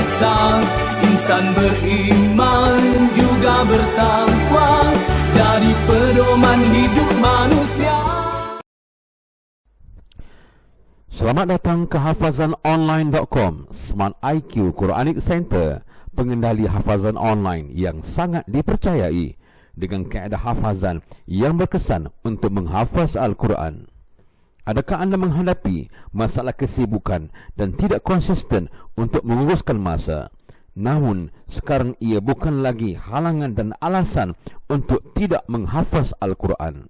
Esa, insan beriman juga bertakwa, jadi pedoman hidup manusia. Selamat datang ke hafazanonline.com, Smart IQ Quranic Center, pengendali hafazan online yang sangat dipercayai dengan kaedah hafazan yang berkesan untuk menghafaz Al-Quran. Adakah anda menghadapi masalah kesibukan dan tidak konsisten untuk menguruskan masa? Namun, sekarang ia bukan lagi halangan dan alasan untuk tidak menghafaz Al-Quran.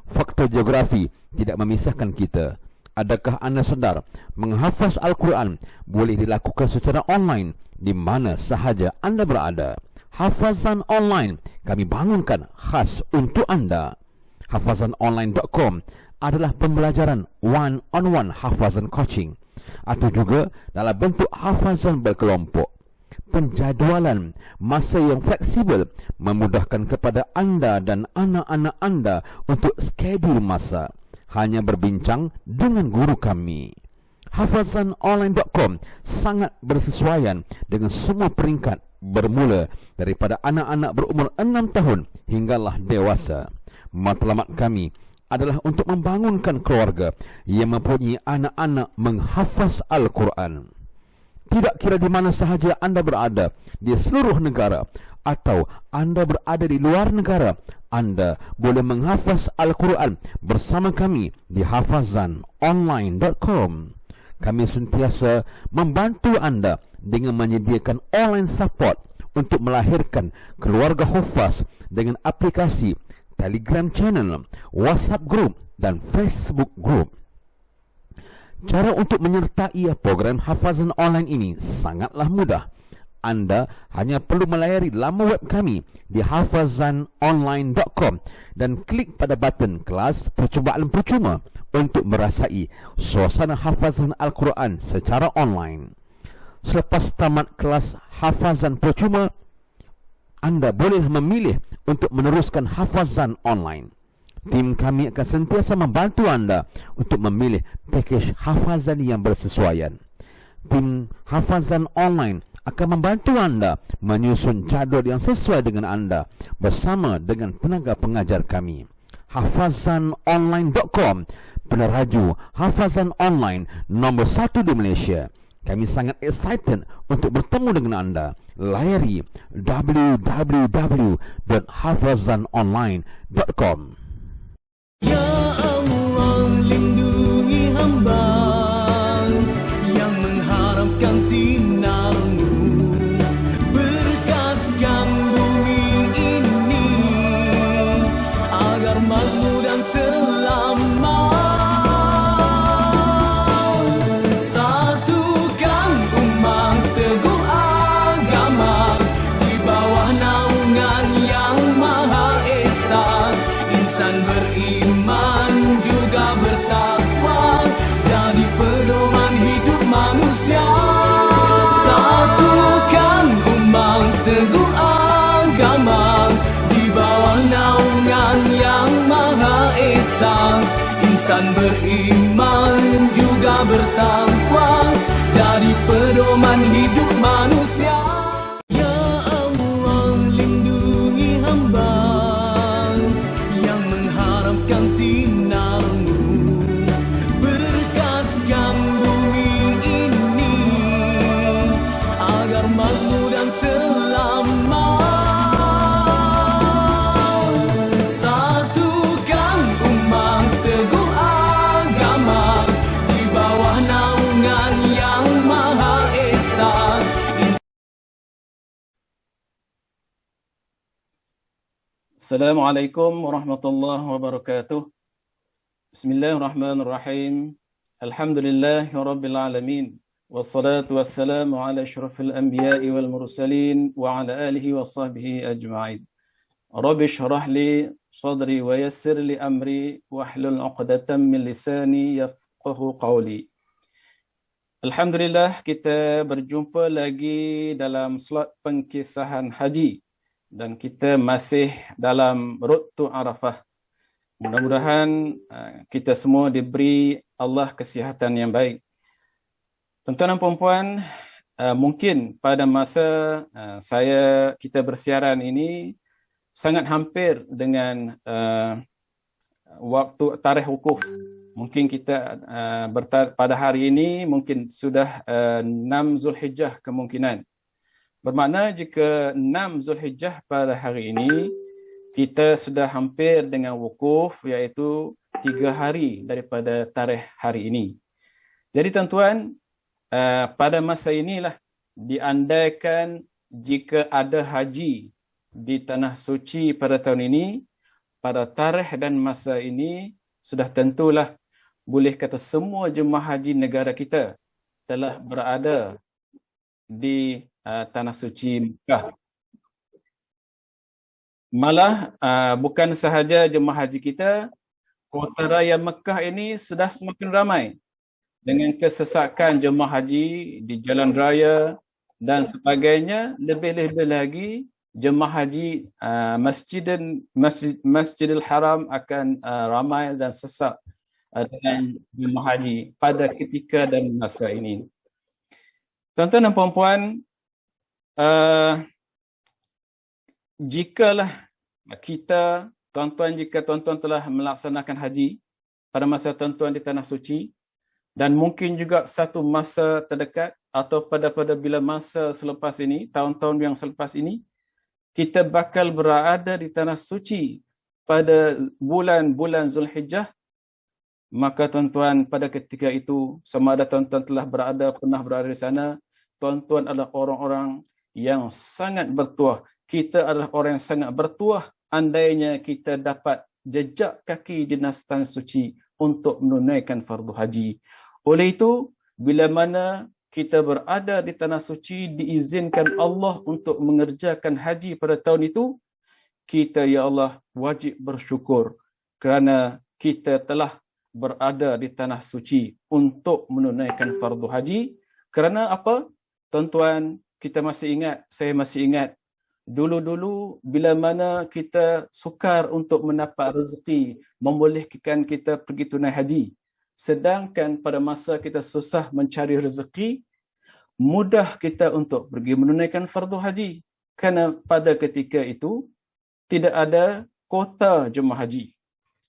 Faktor geografi tidak memisahkan kita. Adakah anda sedar menghafaz Al-Quran boleh dilakukan secara online di mana sahaja anda berada? Hafazan online kami bangunkan khas untuk anda. Hafazanonline.com adalah pembelajaran one-on-one hafazan coaching atau juga dalam bentuk hafazan berkelompok. Penjadualan masa yang fleksibel memudahkan kepada anda dan anak-anak anda untuk skedul masa. Hanya berbincang dengan guru kami. Hafazanonline.com sangat bersesuaian dengan semua peringkat, bermula daripada anak-anak berumur 6 tahun hinggalah dewasa. Matlamat kami adalah untuk membangunkan keluarga yang mempunyai anak-anak menghafaz Al-Quran. Tidak kira di mana sahaja anda berada di seluruh negara atau anda berada di luar negara, anda boleh menghafaz Al-Quran bersama kami di hafazanonline.com. Kami sentiasa membantu anda dengan menyediakan online support untuk melahirkan keluarga hufaz dengan aplikasi Telegram channel, WhatsApp group dan Facebook group. Cara untuk menyertai program hafazan online ini sangatlah mudah. Anda hanya perlu melayari laman web kami di hafazanonline.com dan klik pada button kelas percubaan percuma untuk merasai suasana hafazan Al-Quran secara online. Selepas tamat kelas hafazan percuma, anda boleh memilih untuk meneruskan hafazan online. Tim kami akan sentiasa membantu anda untuk memilih pakej hafazan yang bersesuaian. Tim hafazan online akan membantu anda menyusun jadual yang sesuai dengan anda bersama dengan tenaga pengajar kami. Hafazanonline.com, peneraju hafazan online nombor 1 di Malaysia. Kami sangat excited untuk bertemu dengan anda. Layari www.hafazanonline.com. Ya Allah, lindungi hamba yang mengharapkan sinar-Mu, berkatkan bumi ini agar makmur dan selamat. Satukan umat teguh agama di bawah naungan yang Maha Esa. Insan beriman juga bertakwa, jadi pedoman hidup manusia. Satukan umat teguh agama di bawah naungan yang Maha Esa. Insan beriman juga bertakwa, jadi pedoman hidup manusia. Ya Allah, lindungi hamba yang mengharapkan sinar-Mu, berkatkan bumi ini agar makmur dan selamat. Satukan umat teguh agama di bawah naungan yang Maha Esa. Assalamualaikum warahmatullahi wabarakatuh. Bismillahirrahmanirrahim. Alhamdulillahirabbil alamin. Wassalatu wassalamu ala asyrafil anbiya'i wal mursalin wa ala alihi wa sahbihi ajma'in. Rabbi shrah li sadri wa yassir li amri wahlul 'uqdatam min lisani yafqahu qawli. Alhamdulillah, kita berjumpa lagi dalam slot pengkisahan haji. Dan kita masih dalam Road to Arafah. Mudah-mudahan kita semua diberi Allah kesihatan yang baik. Tuan-tuan dan puan-puan, mungkin pada masa kita bersiaran ini sangat hampir dengan waktu tarikh wukuf. Mungkin kita pada hari ini mungkin sudah 6 Zulhijjah kemungkinan. Bermakna jika 6 Zulhijjah pada hari ini, kita sudah hampir dengan wukuf, iaitu 3 hari daripada tarikh hari ini. Jadi tuan-tuan, pada masa inilah diandaikan jika ada haji di Tanah Suci pada tahun ini, pada tarikh dan masa ini, sudah tentulah boleh kata semua jemaah haji negara kita telah berada di Tanah Suci Mekah. Malah bukan sahaja jemaah haji kita, kota raya Mekah ini sudah semakin ramai dengan kesesakan jemaah haji di jalan raya dan sebagainya. Lebih-lebih lagi jemaah haji Masjidil Haram akan ramai dan sesak dengan jemaah haji pada ketika dan masa ini. Tuan-tuan dan puan-puan, jikalah kita, jika tuan-tuan telah melaksanakan haji pada masa tuan-tuan di Tanah Suci, dan mungkin juga satu masa terdekat atau pada bila masa selepas ini, tahun-tahun yang selepas ini, kita bakal berada di Tanah Suci pada bulan-bulan Zulhijjah, maka tuan-tuan pada ketika itu, sama ada tuan-tuan pernah berada di sana, tuan-tuan adalah orang-orang yang sangat bertuah. Kita adalah orang yang sangat bertuah andainya kita dapat jejak kaki di Tanah Suci untuk menunaikan fardu haji. Oleh itu, bila mana kita berada di Tanah Suci, diizinkan Allah untuk mengerjakan haji pada tahun itu, kita, ya Allah, wajib bersyukur kerana kita telah berada di Tanah Suci untuk menunaikan fardu haji. Kerana apa? Tuan-tuan, kita masih ingat, saya masih ingat, dulu-dulu bila mana kita sukar untuk mendapat rezeki, membolehkan kita pergi tunai haji. Sedangkan pada masa kita susah mencari rezeki, mudah kita untuk pergi menunaikan fardu haji. Kerana pada ketika itu, tidak ada kota jemaah haji.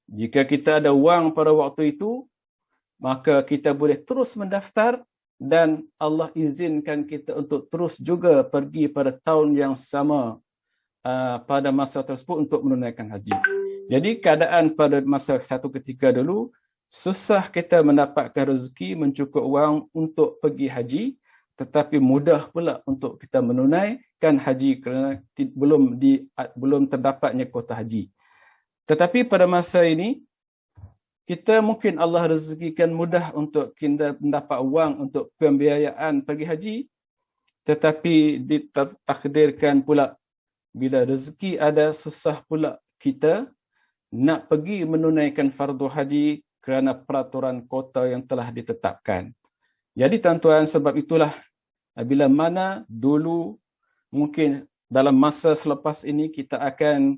Jika kita ada wang pada waktu itu, maka kita boleh terus mendaftar dan Allah izinkan kita untuk terus juga pergi pada tahun yang sama pada masa tersebut untuk menunaikan haji. Jadi keadaan pada masa satu ketika dulu, susah kita mendapatkan rezeki, mencukup wang untuk pergi haji, tetapi mudah pula untuk kita menunaikan haji kerana belum terdapatnya kota haji. Tetapi pada masa ini, kita mungkin Allah rezekikan mudah untuk kita mendapat wang untuk pembiayaan pergi haji, tetapi ditakdirkan pula bila rezeki ada, susah pula kita nak pergi menunaikan fardu haji kerana peraturan kota yang telah ditetapkan. Jadi tuan-tuan, sebab itulah bila mana dulu mungkin dalam masa selepas ini kita akan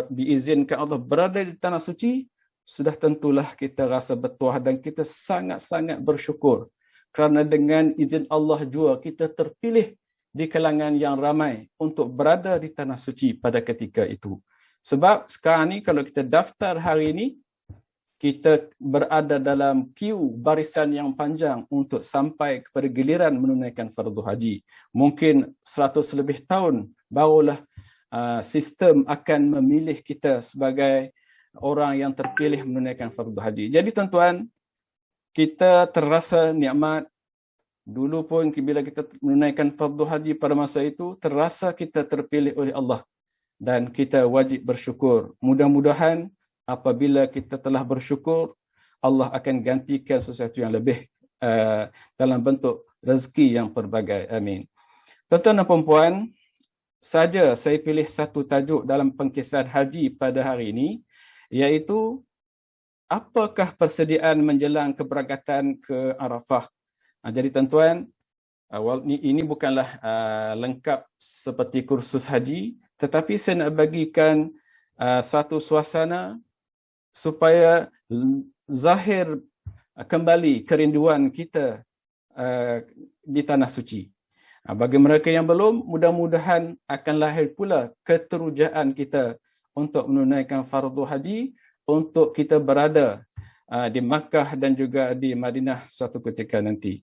diizinkan Allah berada di Tanah Suci, sudah tentulah kita rasa bertuah dan kita sangat-sangat bersyukur kerana dengan izin Allah juga kita terpilih di kalangan yang ramai untuk berada di Tanah Suci pada ketika itu. Sebab sekarang ni kalau kita daftar hari ini, kita berada dalam queue barisan yang panjang untuk sampai kepada giliran menunaikan fardu haji. Mungkin 100 lebih tahun barulah sistem akan memilih kita sebagai orang yang terpilih menunaikan fardu haji. Jadi tuan-tuan, kita terasa nikmat. Dulu pun bila kita menunaikan fardu haji pada masa itu, terasa kita terpilih oleh Allah. Dan kita wajib bersyukur. Mudah-mudahan apabila kita telah bersyukur, Allah akan gantikan sesuatu yang lebih dalam bentuk rezeki yang pelbagai. Amin. Tuan-tuan dan puan-puan, saja saya pilih satu tajuk dalam pengkisah haji pada hari ini, iaitu apakah persediaan menjelang keberangkatan ke Arafah. Jadi tuan-tuan, ini bukanlah lengkap seperti kursus haji, tetapi saya nak bagikan satu suasana supaya zahir kembali kerinduan kita di Tanah Suci. Bagi mereka yang belum, mudah-mudahan akan lahir pula keterujaan kita untuk menunaikan fardu haji, untuk kita berada di Makkah dan juga di Madinah suatu ketika nanti.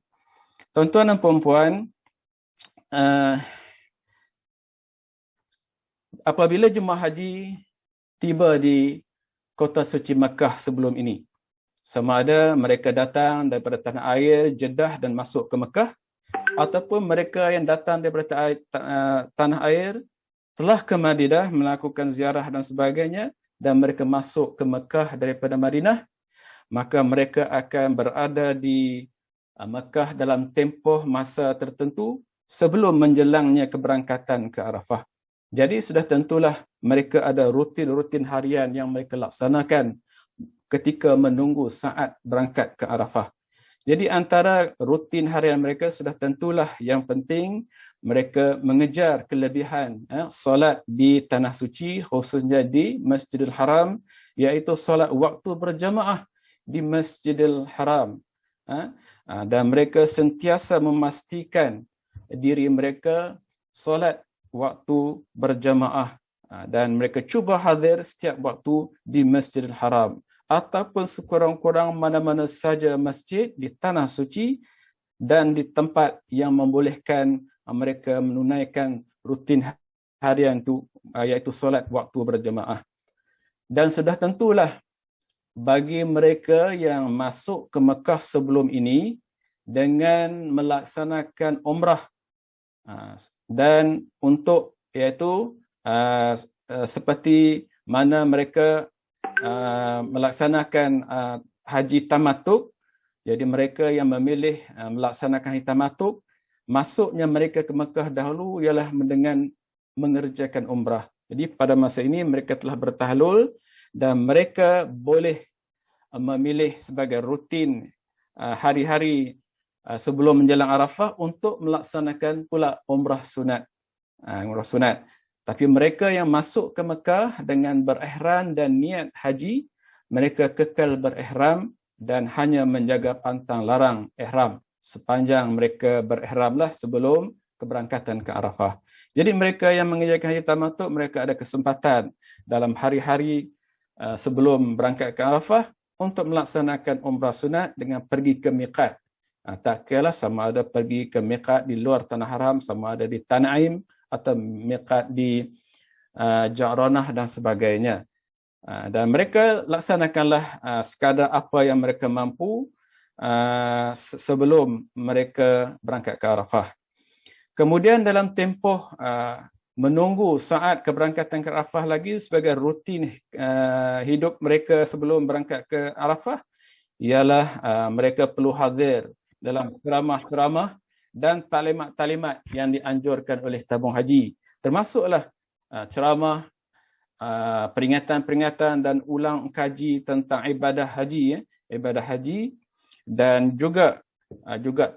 Tuan-tuan dan puan-puan, apabila jemaah haji tiba di kota suci Makkah sebelum ini, sama ada mereka datang daripada tanah air Jeddah dan masuk ke Makkah, ataupun mereka yang datang daripada tanah air telah ke Madinah melakukan ziarah dan sebagainya, dan mereka masuk ke Makkah daripada Madinah, maka mereka akan berada di Makkah dalam tempoh masa tertentu sebelum menjelangnya keberangkatan ke Arafah. Jadi sudah tentulah mereka ada rutin-rutin harian yang mereka laksanakan ketika menunggu saat berangkat ke Arafah. Jadi antara rutin harian mereka sudah tentulah yang penting mereka mengejar kelebihan solat di Tanah Suci, khususnya di Masjidil Haram, iaitu solat waktu berjamaah di Masjidil Haram. Dan mereka sentiasa memastikan diri mereka solat waktu berjamaah, dan mereka cuba hadir setiap waktu di Masjidil Haram ataupun sekurang-kurang mana-mana saja masjid di Tanah Suci dan di tempat yang membolehkan mereka menunaikan rutin harian itu, iaitu solat waktu berjamaah. Dan sudah tentulah bagi mereka yang masuk ke Mekah sebelum ini dengan melaksanakan umrah, dan untuk iaitu seperti mana mereka melaksanakan haji tamatuk. Jadi mereka yang memilih melaksanakan haji tamatuk, masuknya mereka ke Mekah dahulu ialah dengan mengerjakan umrah. Jadi pada masa ini mereka telah bertahlul dan mereka boleh memilih sebagai rutin hari-hari sebelum menjelang Arafah untuk melaksanakan pula umrah sunat. Umrah sunat. Tapi mereka yang masuk ke Mekah dengan berihram dan niat haji, mereka kekal berihram dan hanya menjaga pantang larang ihram sepanjang mereka berihramlah sebelum keberangkatan ke Arafah. Jadi mereka yang mengerjakan haji tamattu, mereka ada kesempatan dalam hari-hari sebelum berangkat ke Arafah untuk melaksanakan umrah sunat dengan pergi ke miqat. Tak kira sama ada pergi ke miqat di luar Tanah Haram, sama ada di Tan'im atau miqat di Ja'ranah dan sebagainya. Dan mereka laksanakanlah sekadar apa yang mereka mampu sebelum mereka berangkat ke Arafah. Kemudian dalam tempoh menunggu saat keberangkatan ke Arafah lagi sebagai rutin hidup mereka sebelum berangkat ke Arafah, ialah mereka perlu hadir dalam ceramah-ceramah dan talimat-talimat yang dianjurkan oleh tabung haji. Termasuklah ceramah, peringatan-peringatan dan ulang kaji tentang ibadah haji, dan juga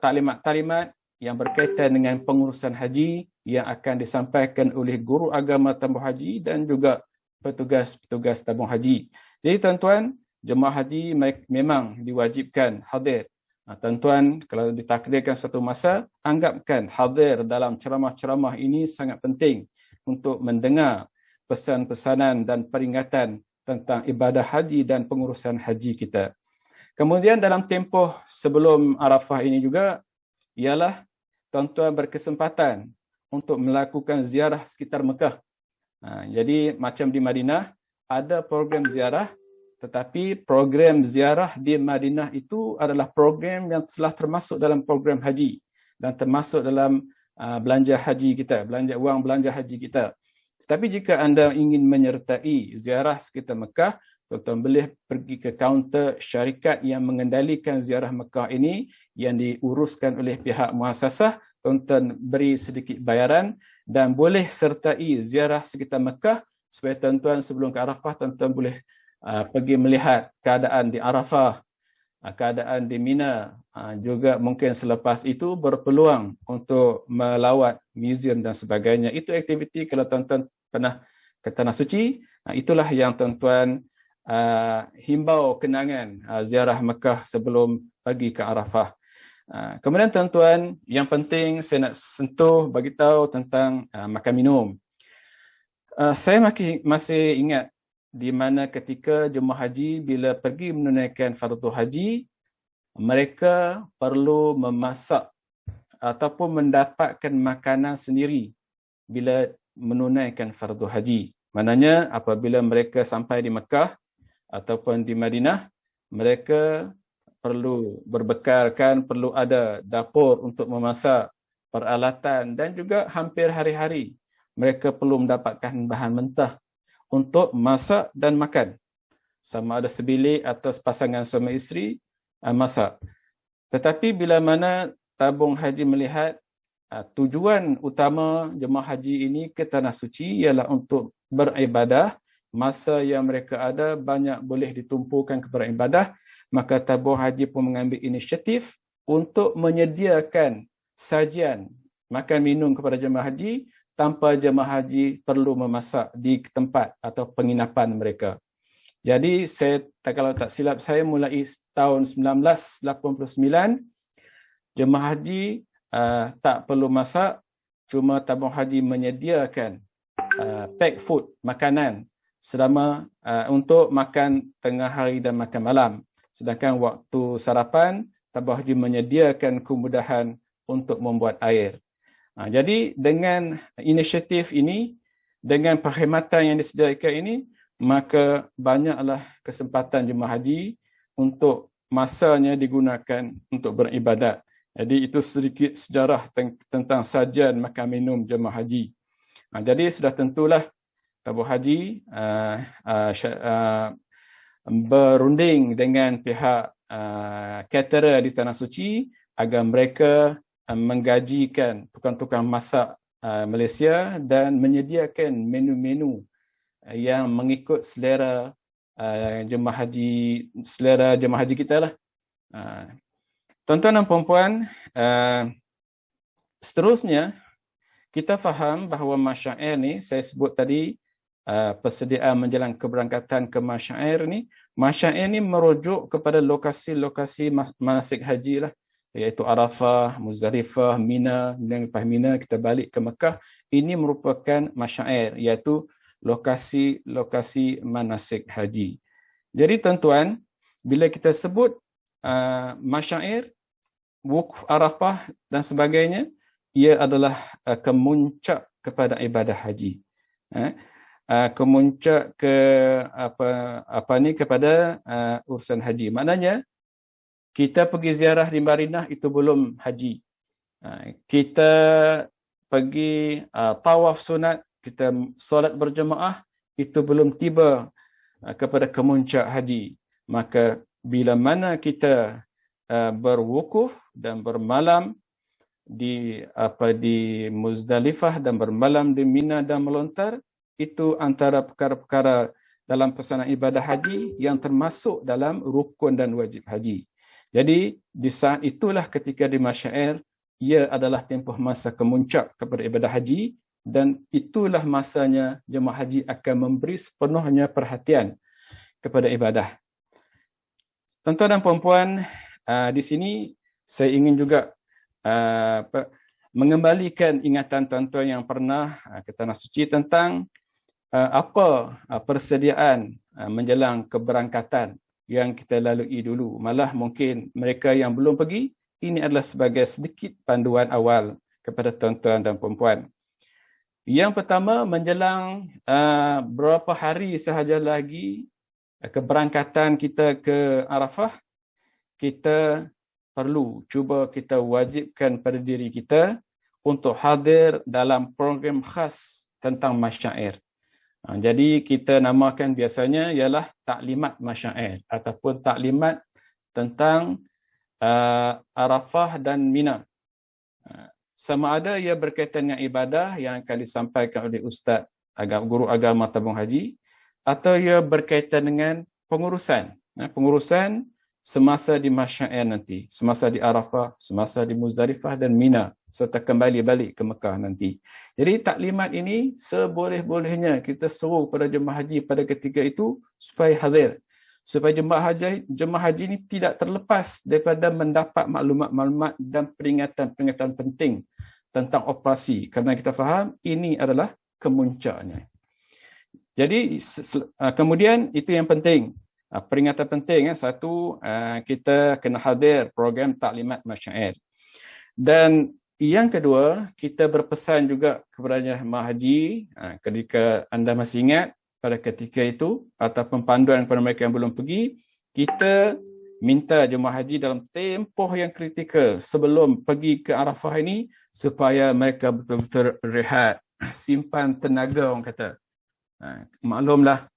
talimat-talimat yang berkaitan dengan pengurusan haji yang akan disampaikan oleh guru agama tabung haji dan juga petugas-petugas tabung haji. Jadi tuan-tuan, jemaah haji memang diwajibkan hadir. Tuan-tuan, kalau ditakdirkan satu masa, anggapkan hadir dalam ceramah-ceramah ini sangat penting untuk mendengar pesan-pesanan dan peringatan tentang ibadah haji dan pengurusan haji kita. Kemudian dalam tempoh sebelum Arafah ini juga, ialah tuan-tuan berkesempatan untuk melakukan ziarah sekitar Mekah. Jadi macam di Madinah, ada program ziarah, tetapi program ziarah di Madinah itu adalah program yang telah termasuk dalam program haji dan termasuk dalam belanja haji kita, wang belanja haji kita. Tetapi jika anda ingin menyertai ziarah sekitar Mekah, tuan-tuan boleh pergi ke kaunter syarikat yang mengendalikan ziarah Mekah ini yang diuruskan oleh pihak muassasah. Tuan-tuan beri sedikit bayaran dan boleh sertai ziarah sekitar Mekah supaya tuan-tuan sebelum ke Arafah, tuan-tuan boleh pergi melihat keadaan di Arafah, keadaan di Mina, juga mungkin selepas itu berpeluang untuk melawat museum dan sebagainya. Itu aktiviti kalau tuan-tuan pernah ke Tanah Suci, itulah yang tuan-tuan himbau kenangan ziarah Mekah sebelum pergi ke Arafah. Kemudian tuan-tuan, yang penting saya nak sentuh bagi tahu tentang makan minum. Saya masih ingat di mana ketika jemaah haji bila pergi menunaikan fardu haji, mereka perlu memasak ataupun mendapatkan makanan sendiri bila menunaikan fardu haji. Maknanya apabila mereka sampai di Mekah ataupun di Madinah, mereka perlu berbekalkan, perlu ada dapur untuk memasak, peralatan, dan juga hampir hari-hari mereka perlu mendapatkan bahan mentah untuk masak dan makan. Sama ada sebilik atau pasangan suami isteri masak. Tetapi bila mana tabung haji melihat tujuan utama jemaah haji ini ke Tanah Suci ialah untuk beribadah, masa yang mereka ada banyak boleh ditumpukan kepada ibadah, maka tabung haji pun mengambil inisiatif untuk menyediakan sajian makan minum kepada jemaah haji tanpa jemaah haji perlu memasak di tempat atau penginapan mereka. Jadi kalau tak silap saya, mulai tahun 1989 jemaah haji tak perlu masak, cuma tabung haji menyediakan pack food, makanan selama untuk makan tengah hari dan makan malam. Sedangkan waktu sarapan, tabung haji menyediakan kemudahan untuk membuat air. Jadi dengan inisiatif ini, dengan perkhidmatan yang disediakan ini, maka banyaklah kesempatan jemaah haji untuk masanya digunakan untuk beribadat. Jadi itu sedikit sejarah tentang sajian makan minum jemaah haji. Jadi sudah tentulah tabung haji berunding dengan pihak caterer di Tanah Suci agar mereka menggajikan tukang-tukang masak Malaysia dan menyediakan menu-menu yang mengikut selera jemaah haji kita lah. Tuan-tuan dan puan-puan, seterusnya kita faham bahawa masyair ni, saya sebut tadi persediaan menjelang keberangkatan ke masyair ni merujuk kepada lokasi-lokasi manasik haji lah, iaitu Arafah, Muzdalifah, Mina. Dan lepas Mina kita balik ke Mekah. Ini merupakan masyair, iaitu lokasi-lokasi manasik haji. Jadi tuan-tuan, bila kita sebut masyair, wukuf Arafah dan sebagainya, ia adalah kemuncak kepada ibadah haji. Kemuncak kepada urusan haji. Maknanya kita pergi ziarah di Madinah itu belum haji. Kita pergi tawaf sunat, kita solat berjemaah, itu belum tiba kepada kemuncak haji. Maka bila mana kita berwukuf dan bermalam di Muzdalifah dan bermalam di Mina dan melontar, itu antara perkara-perkara dalam pelaksanaan ibadah haji yang termasuk dalam rukun dan wajib haji. Jadi di saat itulah ketika di masyair, ia adalah tempoh masa kemuncak kepada ibadah haji, dan itulah masanya jemaah haji akan memberi sepenuhnya perhatian kepada ibadah. Tuan-tuan dan puan-puan, di sini saya ingin juga mengembalikan ingatan tuan-tuan yang pernah ke Tanah Suci tentang apa persediaan menjelang keberangkatan yang kita lalui dulu. Malah mungkin mereka yang belum pergi, ini adalah sebagai sedikit panduan awal kepada tuan-tuan dan puan-puan. Yang pertama, menjelang berapa hari sahaja lagi keberangkatan kita ke Arafah, kita perlu cuba kita wajibkan pada diri kita untuk hadir dalam program khas tentang masyair. Jadi kita namakan biasanya ialah taklimat masyair ataupun taklimat tentang Arafah dan Mina. Sama ada ia berkaitan dengan ibadah yang akan disampaikan oleh Ustaz guru agama tabung haji, atau ia berkaitan dengan pengurusan semasa di masyair nanti, semasa di Arafah, semasa di Muzdalifah dan Mina, serta kembali balik ke Mekah nanti. Jadi taklimat ini seboleh-bolehnya kita seru pada jemaah haji pada ketika itu supaya hadir, supaya jemaah haji ini tidak terlepas daripada mendapat maklumat-maklumat dan peringatan-peringatan penting tentang operasi, kerana kita faham ini adalah kemuncaknya. Jadi kemudian itu yang penting, peringatan penting. Satu, kita kena hadir program taklimat masyair. Dan yang kedua, kita berpesan juga kepada jemaah haji, ketika anda masih ingat pada ketika itu, ataupun panduan kepada mereka yang belum pergi, kita minta jemaah haji dalam tempoh yang kritikal sebelum pergi ke Arafah ini, supaya mereka betul-betul rehat, simpan tenaga, orang kata. Maklumlah,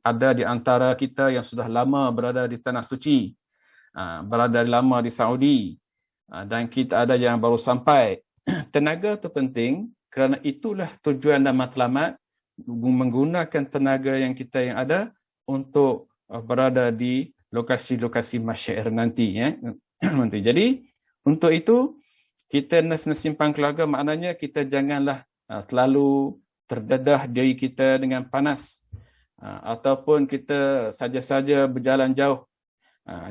ada di antara kita yang sudah lama berada di Tanah Suci, berada lama di Saudi, dan kita ada yang baru sampai. Tenaga itu penting, kerana itulah tujuan dan matlamat menggunakan tenaga yang kita yang ada untuk berada di lokasi-lokasi masyair nanti. Jadi untuk itu kita nak simpan keluarga, maknanya kita janganlah terlalu terdedah diri kita dengan panas, ataupun kita saja-saja berjalan jauh.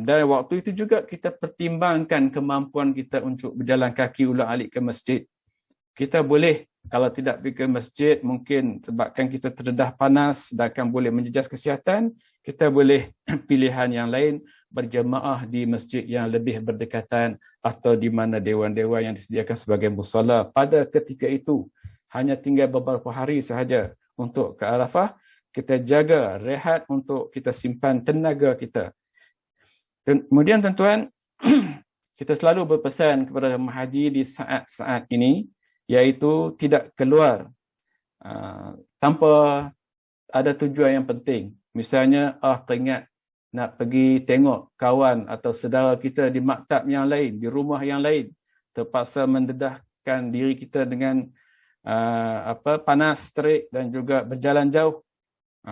Dan waktu itu juga kita pertimbangkan kemampuan kita untuk berjalan kaki ulang-alik ke masjid. Kita boleh, kalau tidak pergi ke masjid, mungkin sebabkan kita terdedah panas dan akan boleh menjejas kesihatan, kita boleh pilihan yang lain, berjemaah di masjid yang lebih berdekatan atau di mana dewan-dewan yang disediakan sebagai musalla. Pada ketika itu, hanya tinggal beberapa hari sahaja untuk ke Arafah, kita jaga rehat untuk kita simpan tenaga kita. Kemudian tuan-tuan, kita selalu berpesan kepada jemaah haji di saat-saat ini, iaitu tidak keluar tanpa ada tujuan yang penting. Misalnya, teringat nak pergi tengok kawan atau saudara kita di maktab yang lain, di rumah yang lain, terpaksa mendedahkan diri kita dengan panas terik dan juga berjalan jauh.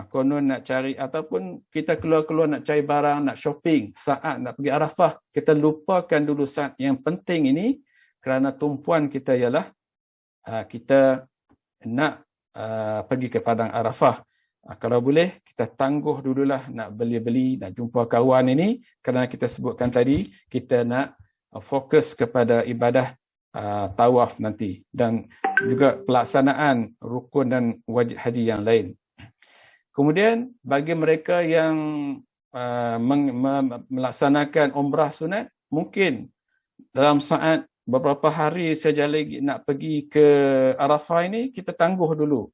Konon nak cari, ataupun kita keluar-keluar nak cari barang, nak shopping, saat nak pergi Arafah, kita lupakan dulu saat yang penting ini, kerana tumpuan kita ialah kita nak pergi ke Padang Arafah. Kalau boleh, kita tangguh dululah nak beli-beli, nak jumpa kawan ini, kerana kita sebutkan tadi, kita nak fokus kepada ibadah tawaf nanti, dan juga pelaksanaan rukun dan wajib haji yang lain. Kemudian bagi mereka yang melaksanakan umrah sunat, mungkin dalam saat beberapa hari saja lagi nak pergi ke Arafah ini, kita tangguh dulu.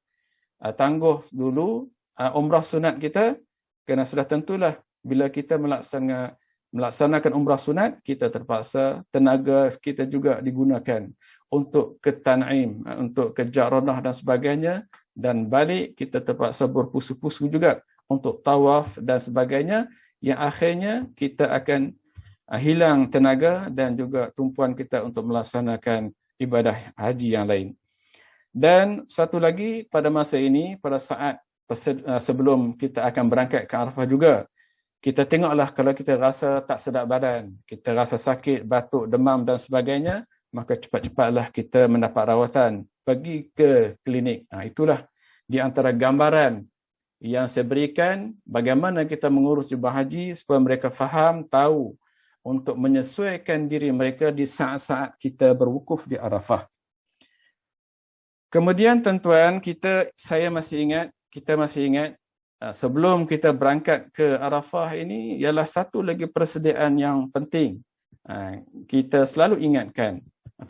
Umrah sunat kita, kerana sudah tentulah bila kita melaksanakan umrah sunat, kita terpaksa tenaga kita juga digunakan untuk ke Tan'im, untuk ke Ja'ranah dan sebagainya, dan balik kita terpaksa berpusu-pusu juga untuk tawaf dan sebagainya, yang akhirnya kita akan hilang tenaga dan juga tumpuan kita untuk melaksanakan ibadah haji yang lain. Dan satu lagi, pada masa ini, pada saat sebelum kita akan berangkat ke Arafah juga, kita tengoklah kalau kita rasa tak sedap badan, kita rasa sakit, batuk, demam dan sebagainya, maka cepat-cepatlah kita mendapat rawatan, pergi ke klinik. Itulah di antara gambaran yang saya berikan bagaimana kita mengurus jemaah haji supaya mereka faham, tahu untuk menyesuaikan diri mereka di saat-saat kita berwukuf di Arafah. Kemudian tuan-tuan, saya masih ingat sebelum kita berangkat ke Arafah ini ialah satu lagi persediaan yang penting. Kita selalu ingatkan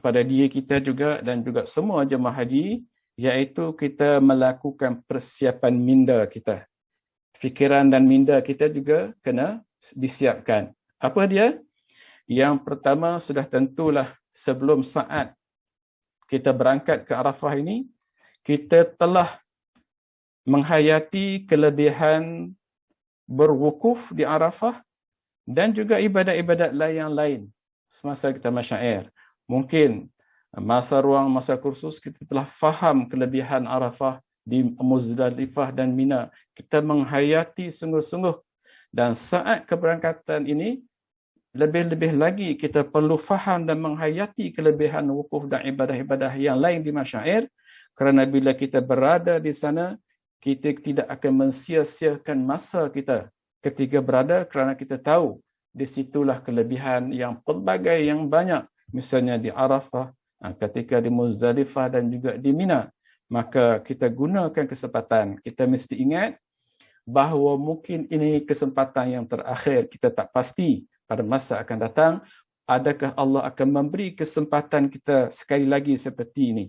pada diri kita juga dan juga semua jemaah haji, iaitu kita melakukan persiapan minda kita. Fikiran dan minda kita juga kena disiapkan. Apa dia? Yang pertama, sudah tentulah sebelum saat kita berangkat ke Arafah ini, kita telah menghayati kelebihan berwukuf di Arafah dan juga ibadat-ibadat yang lain semasa kita masyair. Mungkin masa kursus kita telah faham kelebihan Arafah di Muzdalifah dan Mina. Kita menghayati sungguh-sungguh, dan saat keberangkatan ini lebih-lebih lagi kita perlu faham dan menghayati kelebihan wukuf dan ibadah-ibadah yang lain di masyair, kerana bila kita berada di sana, kita tidak akan mensia-siakan masa kita ketika berada, kerana kita tahu di situlah kelebihan yang pelbagai yang banyak, misalnya di Arafah, ketika di Muzdalifah dan juga di Mina. Maka kita gunakan kesempatan. Kita mesti ingat bahawa mungkin ini kesempatan yang terakhir. Kita tak pasti pada masa akan datang adakah Allah akan memberi kesempatan kita sekali lagi seperti ini.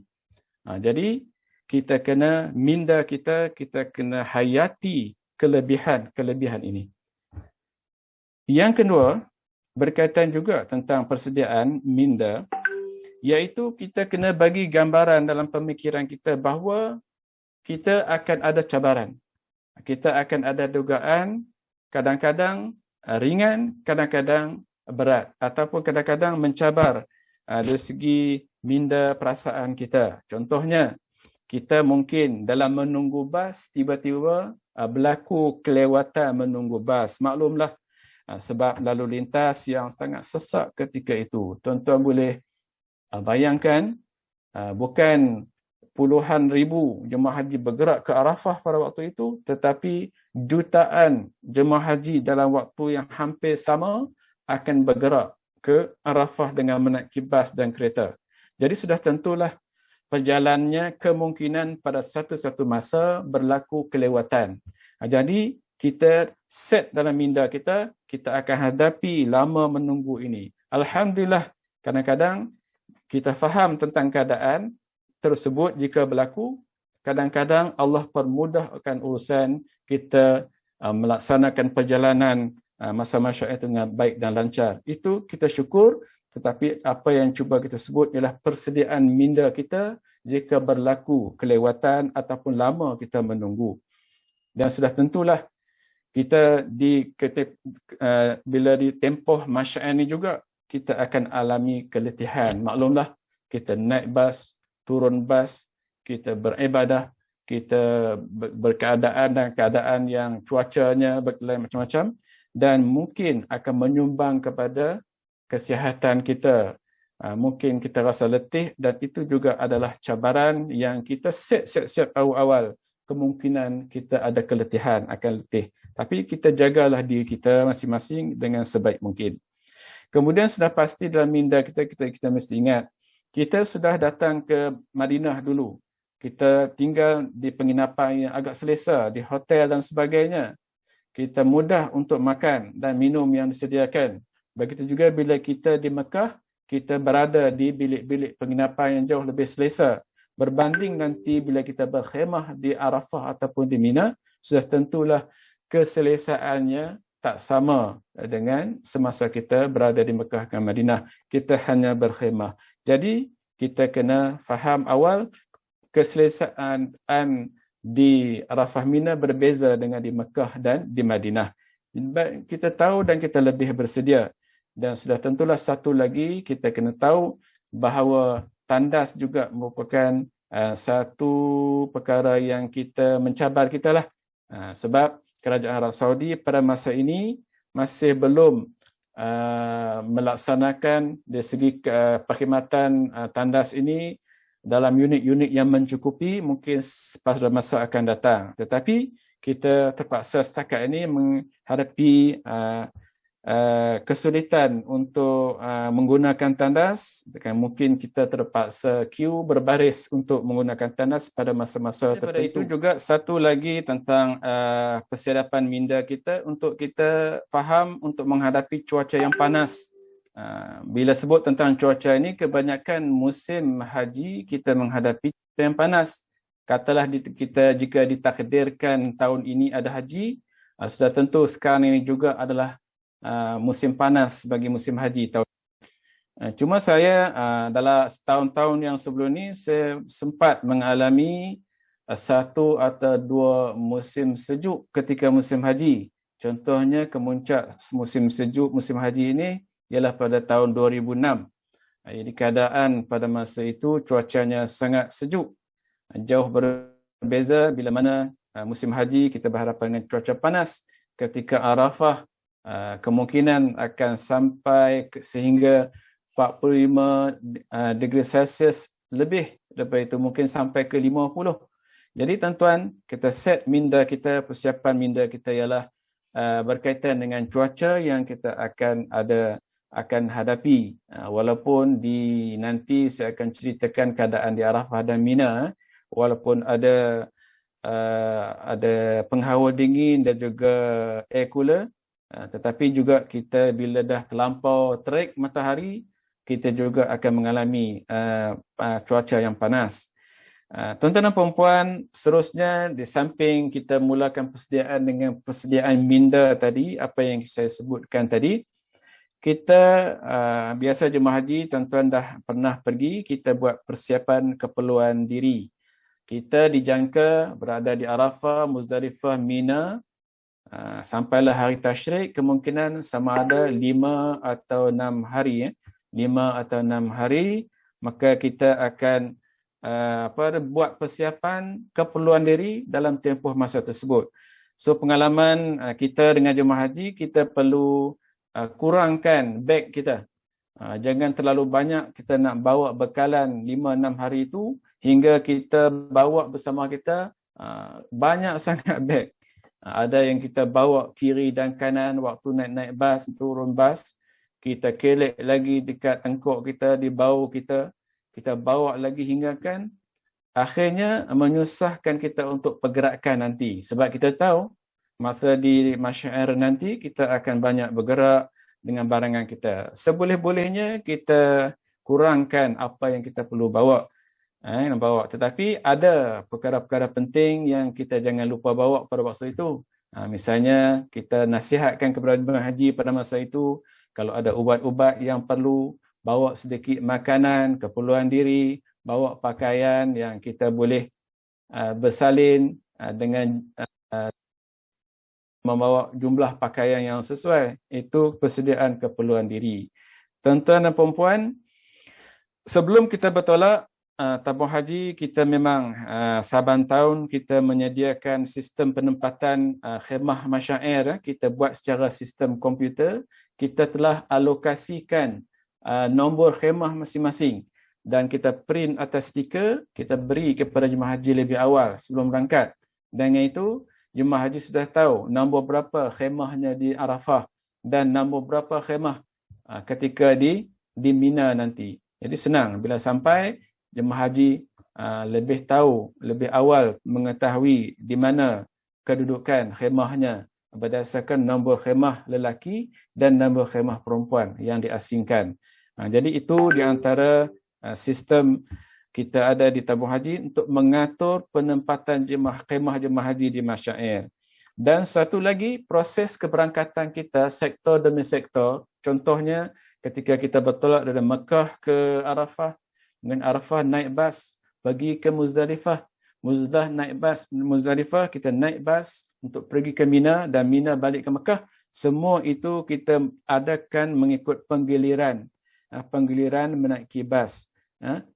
Jadi kita kena minda kita kena hayati kelebihan ini. Yang kedua, berkaitan juga tentang persediaan minda, iaitu kita kena bagi gambaran dalam pemikiran kita bahawa kita akan ada cabaran. Kita akan ada dugaan, kadang-kadang ringan, kadang-kadang berat, ataupun kadang-kadang mencabar dari segi minda perasaan kita. Contohnya, kita mungkin dalam menunggu bas, tiba-tiba berlaku kelewatan menunggu bas. Maklumlah, sebab lalu lintas yang sangat sesak ketika itu. Tuan-tuan boleh bayangkan, bukan puluhan ribu jemaah haji bergerak ke Arafah pada waktu itu, tetapi jutaan jemaah haji dalam waktu yang hampir sama akan bergerak ke Arafah dengan menaiki bas dan kereta. Jadi sudah tentulah perjalanannya kemungkinan pada satu-satu masa berlaku kelewatan. Jadi kita set dalam minda kita akan hadapi lama menunggu ini. Alhamdulillah, kadang-kadang kita faham tentang keadaan tersebut jika berlaku. Kadang-kadang Allah permudahkan urusan kita melaksanakan perjalanan masa-masa itu dengan baik dan lancar. Itu kita syukur, tetapi apa yang cuba kita sebut ialah persediaan minda kita jika berlaku kelewatan ataupun lama kita menunggu. Dan sudah tentulah kita bila di tempoh masa ini juga kita akan alami keletihan. Maklumlah, kita naik bas, turun bas, kita beribadah, kita berkeadaan dan keadaan yang cuacanya macam-macam, dan mungkin akan menyumbang kepada kesihatan kita. Mungkin kita rasa letih, dan itu juga adalah cabaran yang kita siap awal-awal. Kemungkinan kita ada keletihan, akan letih. Tapi kita jagalah diri kita masing-masing dengan sebaik mungkin. Kemudian sudah pasti dalam minda kita mesti ingat, kita sudah datang ke Madinah dulu. Kita tinggal di penginapan yang agak selesa, di hotel dan sebagainya. Kita mudah untuk makan dan minum yang disediakan. Begitu juga bila kita di Mekah, kita berada di bilik-bilik penginapan yang jauh lebih selesa. Berbanding nanti bila kita berkhemah di Arafah ataupun di Mina, sudah tentulah keselesaannya tak sama dengan semasa kita berada di Mekah dan Madinah. Kita hanya berkhemah. Jadi, kita kena faham awal keselesaan di Arafah Mina berbeza dengan di Mekah dan di Madinah. Kita tahu dan kita lebih bersedia. Dan sudah tentulah satu lagi, kita kena tahu bahawa tandas juga merupakan satu perkara yang kita mencabar kita lah. Sebab Kerajaan Arab Saudi pada masa ini masih belum melaksanakan dari segi perkhidmatan tandas ini dalam unit-unit yang mencukupi, mungkin pada masa akan datang. Tetapi kita terpaksa setakat ini menghadapi kesulitan untuk menggunakan tandas. Mungkin kita terpaksa queue berbaris untuk menggunakan tandas pada masa-masa tertentu. Daripada itu juga satu lagi tentang persiapan minda kita untuk kita faham untuk menghadapi cuaca yang panas. Bila sebut tentang cuaca ini, kebanyakan musim haji kita menghadapi cuaca yang panas. Katalah kita jika ditakdirkan tahun ini ada haji, sudah tentu sekarang ini juga adalah musim panas bagi musim haji tahun. Cuma saya dalam tahun-tahun yang sebelum ini saya sempat mengalami satu atau dua musim sejuk ketika musim haji. Contohnya kemuncak musim sejuk musim haji ini ialah pada tahun 2006. Jadi keadaan pada masa itu cuacanya sangat sejuk. Jauh berbeza bila mana musim haji kita berhadapan dengan cuaca panas. Ketika Arafah kemungkinan akan sampai sehingga 45 degree Celsius lebih daripada itu, mungkin sampai ke 50. Jadi tuan-tuan, kita set minda kita, persiapan minda kita ialah berkaitan dengan cuaca yang kita akan hadapi. Walaupun nanti saya akan ceritakan keadaan di Arafah dan Mina, walaupun ada penghawa dingin dan juga air cooler, tetapi juga kita bila dah terlampau terik matahari, kita juga akan mengalami cuaca yang panas. Tuan-tuan dan puan-puan, seterusnya di samping kita mulakan persediaan dengan persediaan minda tadi, apa yang saya sebutkan tadi, kita biasa jemaah haji, tuan-tuan dah pernah pergi, kita buat persiapan keperluan diri. Kita dijangka berada di Arafah, Muzdalifah, Mina, sampailah hari tasyrik, kemungkinan sama ada 5 atau 6 hari. 5 atau 6 hari, maka kita akan buat persiapan keperluan diri dalam tempoh masa tersebut. So pengalaman kita dengan jemaah haji, kita perlu kurangkan beg kita. Jangan terlalu banyak kita nak bawa bekalan 5-6 hari itu, hingga kita bawa bersama kita banyak sangat beg. Ada yang kita bawa kiri dan kanan waktu naik bas, turun bas. Kita kelek lagi dekat tengkuk kita, di bau kita. Kita bawa lagi hingga kan akhirnya menyusahkan kita untuk pergerakan nanti. Sebab kita tahu masa di Masyair nanti kita akan banyak bergerak dengan barangan kita. Seboleh-bolehnya kita kurangkan apa yang kita perlu bawa. Tetapi ada perkara-perkara penting yang kita jangan lupa bawa pada waktu itu. Misalnya kita nasihatkan kepada jemaah haji pada masa itu, kalau ada ubat-ubat yang perlu, bawa sedikit makanan, keperluan diri, bawa pakaian yang kita boleh bersalin dengan membawa jumlah pakaian yang sesuai. Itu persediaan keperluan diri. Tuan-tuan dan puan-puan, sebelum kita bertolak tabung haji, kita memang saban tahun kita menyediakan sistem penempatan khemah masyair. Kita buat secara sistem komputer. Kita telah alokasikan nombor khemah masing-masing dan kita print atas stiker, kita beri kepada jemaah haji lebih awal sebelum berangkat. Dengan itu, jemaah haji sudah tahu nombor berapa khemahnya di Arafah dan nombor berapa khemah ketika di Mina nanti. Jadi senang bila sampai jemaah haji lebih tahu, lebih awal mengetahui di mana kedudukan khemahnya berdasarkan nombor khemah lelaki dan nombor khemah perempuan yang diasingkan. Jadi itu di antara sistem kita ada di tabung haji untuk mengatur penempatan khemah jemaah haji di Masyair. Dan satu lagi, proses keberangkatan kita sektor demi sektor. Contohnya ketika kita bertolak dari Mekah ke Arafah, dengan Arafah naik bas pergi ke Muzdalifah, Muzdalifah kita naik bas untuk pergi ke Mina dan Mina balik ke Mekah. Semua itu kita adakan mengikut penggiliran menaiki bas.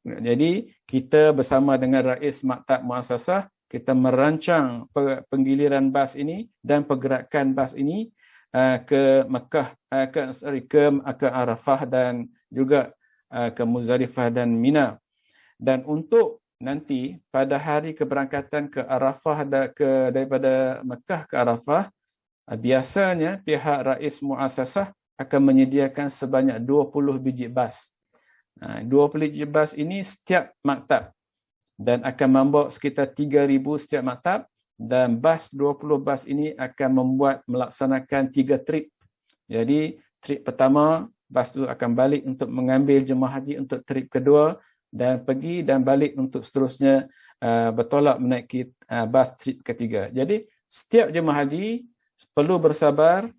Jadi kita bersama dengan Rais Maktab Muassasah, kita merancang penggiliran bas ini dan pergerakan bas ini ke Mekah, ke Arafah dan juga ke Muzdalifah dan Mina. Dan untuk nanti pada hari keberangkatan ke Arafah daripada Mekah ke Arafah, biasanya pihak Rais Muassasah akan menyediakan sebanyak 20 biji bas. 20 biji bas ini setiap maktab dan akan membawa sekitar 3,000 setiap maktab, dan 20 bas ini akan melaksanakan 3 trip. Jadi trip pertama, bas itu akan balik untuk mengambil jemaah haji untuk trip kedua dan pergi dan balik untuk seterusnya bertolak menaiki bas trip ketiga. Jadi setiap jemaah haji perlu bersabar,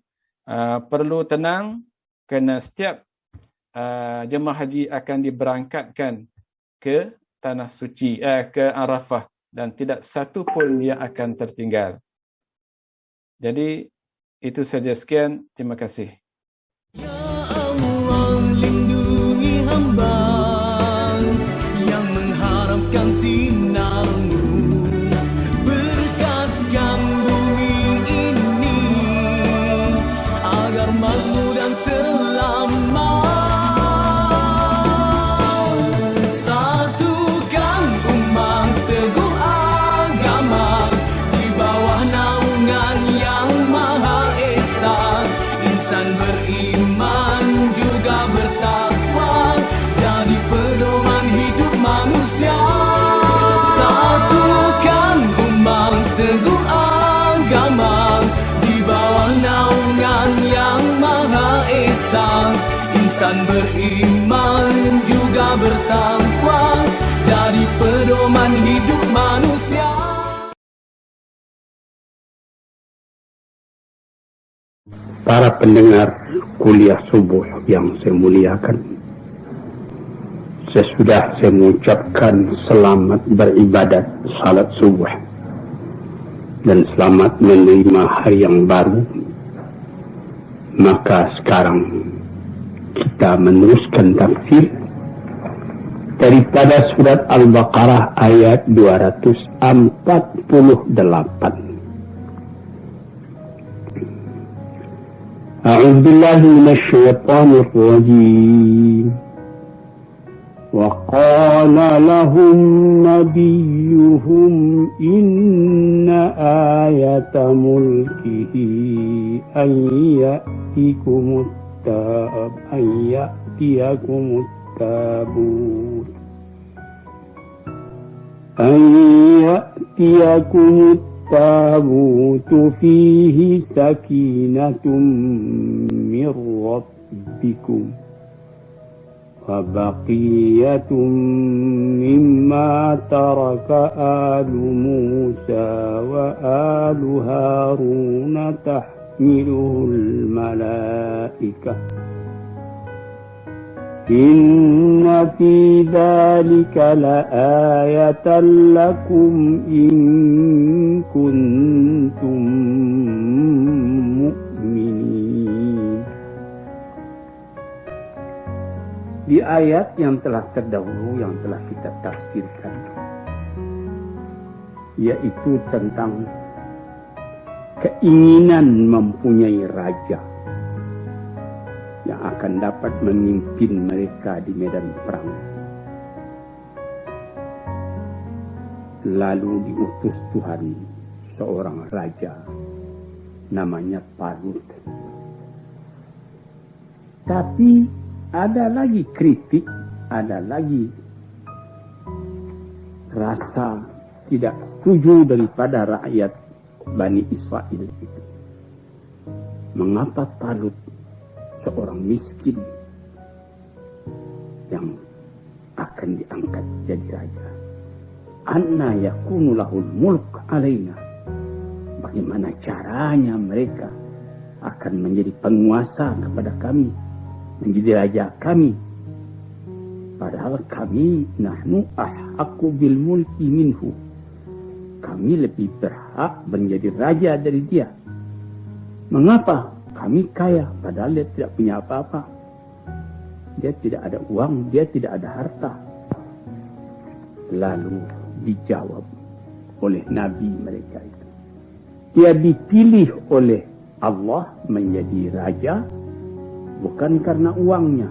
perlu tenang, kerana setiap jemaah haji akan diberangkatkan ke tanah suci, ke Arafah, dan tidak satu pun yang akan tertinggal. Jadi itu saja, sekian, terima kasih. Ya Allah, lindungi hamba yang mengharapkan sinar-Mu, berkatkan bumi ini agar makmur dan selamat. Satukan umat teguh agama di bawah naungan Yang Maha Esa. Insan beriman juga bertakwa, jadi pedoman hidup manusia. Para pendengar kuliah subuh yang saya muliakan, sesudah saya mengucapkan selamat beribadat salat subuh dan selamat menerima hari yang baru, maka sekarang kita meneruskan tafsir daripada surat Al-Baqarah ayat 248. A'udzu billahi minasyaitonir rajim. وقال لهم نبيهم إن آية ملكه أن يأتيكم التابوت فيه سكينة من ربكم وبقية مما ترك آل موسى وآل هارون تحمله الملائكة إن في ذلك لآية لكم إن كنتم مؤمنين. Di ayat yang telah terdahulu yang telah kita tafsirkan, yaitu tentang keinginan mempunyai raja yang akan dapat memimpin mereka di medan perang. Lalu diutus Tuhan seorang raja namanya Talut. Tapi ada lagi kritik, ada lagi rasa tidak setuju daripada rakyat Bani Israel itu. Mengapa Talut, seorang miskin yang akan diangkat jadi raja? Anna yakunu lahul mulk alaina. Bagaimana caranya mereka akan menjadi penguasa kepada kami, menjadi raja kami? Padahal kami nahnu ahqqu bil mulki minhu. Kami lebih berhak menjadi raja dari dia. Mengapa? Kami kaya, padahal dia tidak punya apa-apa. Dia tidak ada uang, dia tidak ada harta. Lalu dijawab oleh Nabi mereka itu. Dia dipilih oleh Allah menjadi raja bukan karena uangnya,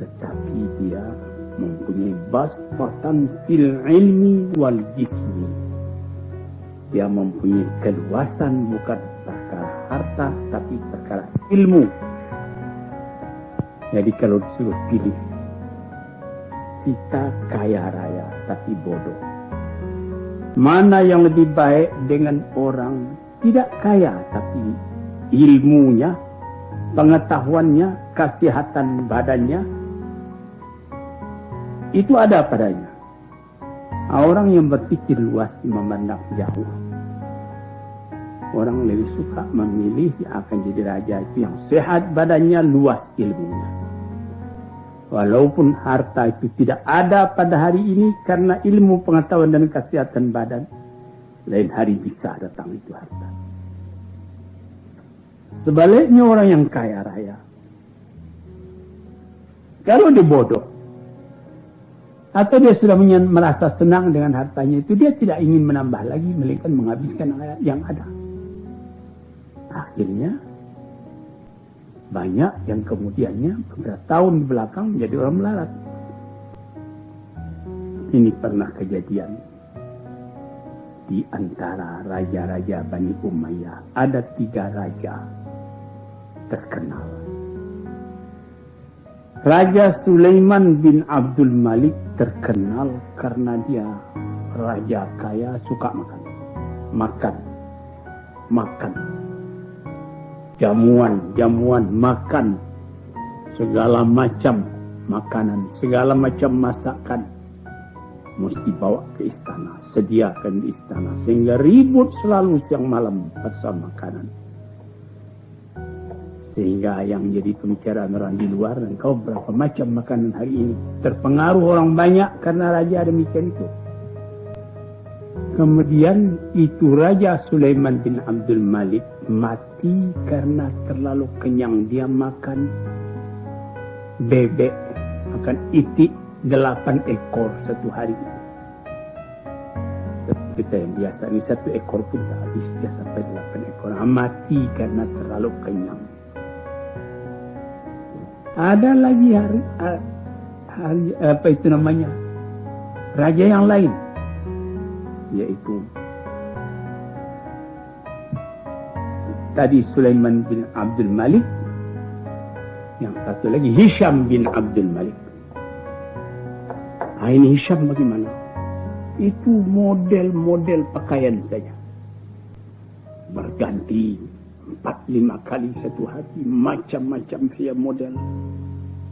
tetapi dia mempunyai bastatan fil ilmi wal jismi. Dia mempunyai keluasan bukan perkara harta, tapi perkara ilmu. Jadi kalau disuruh pilih, kita kaya raya tapi bodoh. Mana yang lebih baik dengan orang tidak kaya tapi ilmunya, pengetahuannya, kesehatan badannya itu ada padanya. Orang yang berpikir luas memandang jauh, orang lebih suka memilih yang akan jadi raja itu yang sehat badannya, luas ilmunya. Walaupun harta itu tidak ada pada hari ini karena ilmu, pengetahuan dan kesehatan badan, lain hari bisa datang itu harta. Sebaliknya orang yang kaya raya, kalau dia bodoh atau dia sudah merasa senang dengan hartanya itu, dia tidak ingin menambah lagi, melainkan menghabiskan yang ada. Akhirnya banyak yang kemudiannya beberapa tahun di belakang menjadi orang melarat. Ini pernah kejadian di antara raja-raja Bani Umayyah. Ada 3 raja terkenal. Raja Sulaiman bin Abdul Malik terkenal karena dia raja kaya, suka makan. Jamuan, makan. segala macam makanan, segala macam masakan mesti bawa ke istana, sediakan di istana, sehingga ribut selalu siang malam pasal makanan. Sehingga yang jadi pembicaraan orang di luar, dan kau berapa macam makanan hari ini, terpengaruh orang banyak karena raja demikian itu. Kemudian itu Raja Sulaiman bin Abdul Malik mati karena terlalu kenyang. Dia makan bebek, makan itik 8 ekor satu hari. Kita yang biasa ini 1 ekor pun tak habis, dia sampai 8 ekor. Mati karena terlalu kenyang. Ada lagi hari apa itu namanya, raja yang lain, yaitu tadi Sulaiman bin Abdul Malik, yang satu lagi Hisham bin Abdul Malik. Ini Hisham bagaimana? Itu model-model pakaian saja, berganti 4-5 kali satu hari, macam-macam saja model.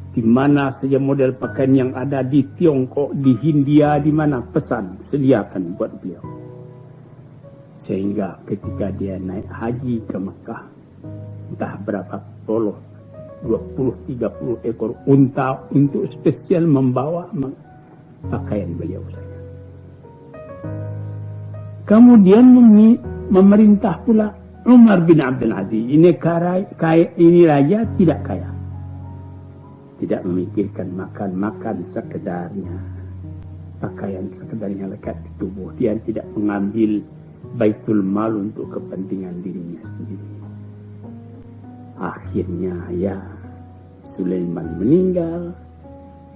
Di mana saja model pakaian yang ada di Tiongkok, di Hindia, di mana pesan, sediakan buat beliau. Sehingga ketika dia naik haji ke Mekah, entah berapa puluh, 20-30 ekor unta untuk spesial membawa pakaian beliau saja. Kemudian memerintah pula Umar bin Abdul Aziz. Ini raja tidak kaya. Tidak memikirkan makan sekedarnya. Pakaian sekedarnya lekat di tubuh. Dia tidak mengambil baitul mal untuk kepentingan dirinya sendiri. Akhirnya ya Sulaiman meninggal.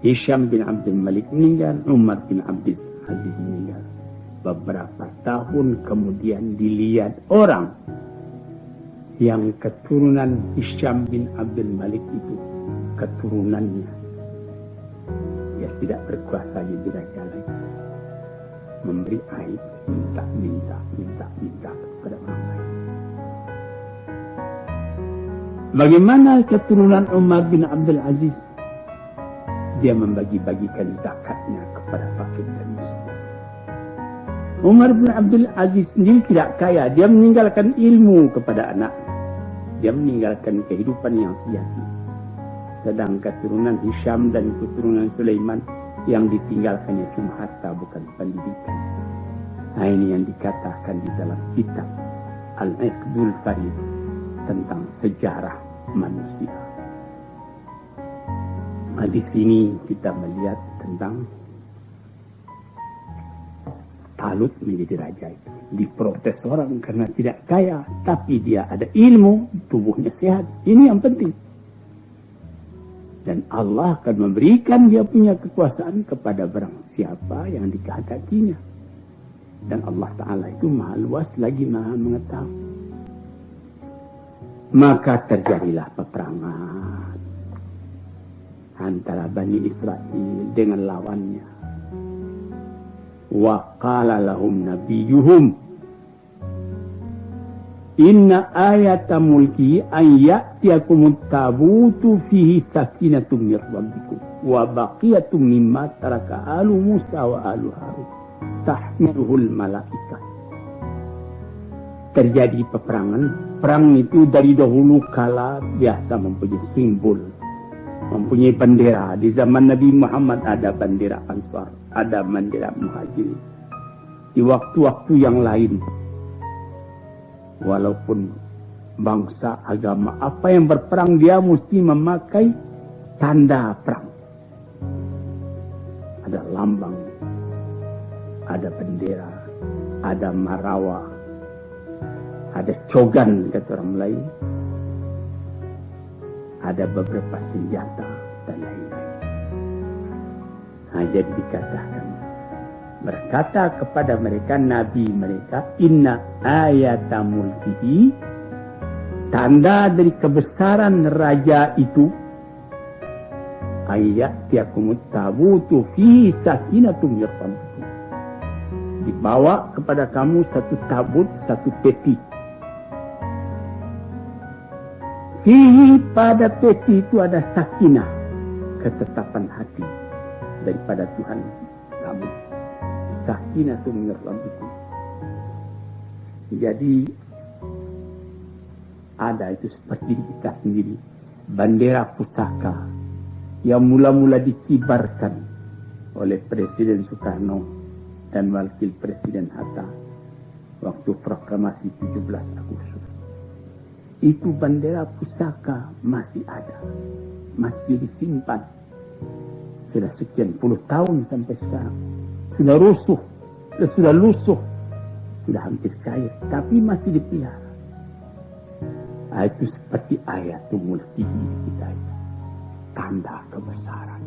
Hisham bin Abdul Malik meninggal. Umar bin Abdul Aziz meninggal. Beberapa tahun kemudian dilihat orang yang keturunan Hisham bin Abdul Malik itu, keturunannya, dia tidak berkuasa di raja lagi, memberi aib, minta kepada orang lain. Bagaimana keturunan Umar bin Abdul Aziz? Dia membagi-bagikan zakatnya kepada fakir dan miskin. Umar bin Abdul Aziz sendiri tidak kaya. Dia meninggalkan ilmu kepada anak. Dia meninggalkan kehidupan yang sejati. Sedang keturunan Hisham dan keturunan Sulaiman yang ditinggalkannya cuma harta, bukan pendidikan. Nah, ini yang dikatakan di dalam kitab Al-Iqdul Farid tentang sejarah manusia. Nah, di sini kita melihat tentang Talut menjadi raja itu. Diprotes orang karena tidak kaya, tapi dia ada ilmu, tubuhnya sehat. Ini yang penting. Dan Allah akan memberikan dia punya kekuasaan kepada barang siapa yang dikehendakinya. Dan Allah Ta'ala itu maha luas lagi maha mengetahui. Maka terjadilah peperangan antara Bani Israel dengan lawannya. Wa qala lahum nabiyuhum inna ayata mulki an ya'tiyakumut tabutu fihi sakinatun mir rabbikum wa baqiyatun mimma taraka alu Musa wa alu Harun tahmiluhul malaikah. Terjadi peperangan. Perang itu dari dahulu kala biasa mempunyai simbol, mempunyai bendera. Di zaman Nabi Muhammad ada bendera Ansar, ada bendera Muhajirin. Di waktu-waktu yang lain, walaupun bangsa, agama, apa yang berperang, dia mesti memakai tanda perang. Ada lambang, ada bendera, ada marawa, ada cogan kata orang lain, ada beberapa senjata dan lain-lain. Nah, jadi dikatakan, berkata kepada mereka, Nabi mereka, inna ayata mulkihi, tanda dari kebesaran raja itu, ayat tiakumut tabutu fi sakinatum yirfamtu. Dibawa kepada kamu satu tabut, satu peti. Fihi, pada peti itu ada sakinah, ketetapan hati daripada Tuhan kamu. Sakinah itu menurut itu. Jadi ada itu seperti kita sendiri, bendera pusaka yang mula-mula dikibarkan oleh Presiden Soekarno dan Wakil Presiden Hatta waktu proklamasi 17 Agustus. Itu bendera pusaka masih ada, masih disimpan. Sudah sekian puluh tahun sampai sekarang. Sudah rusuh, sudah lusuh, sudah hampir cair, tapi masih dipelihara. Itu seperti ayatul mulki kita itu. Tanda kebesaran.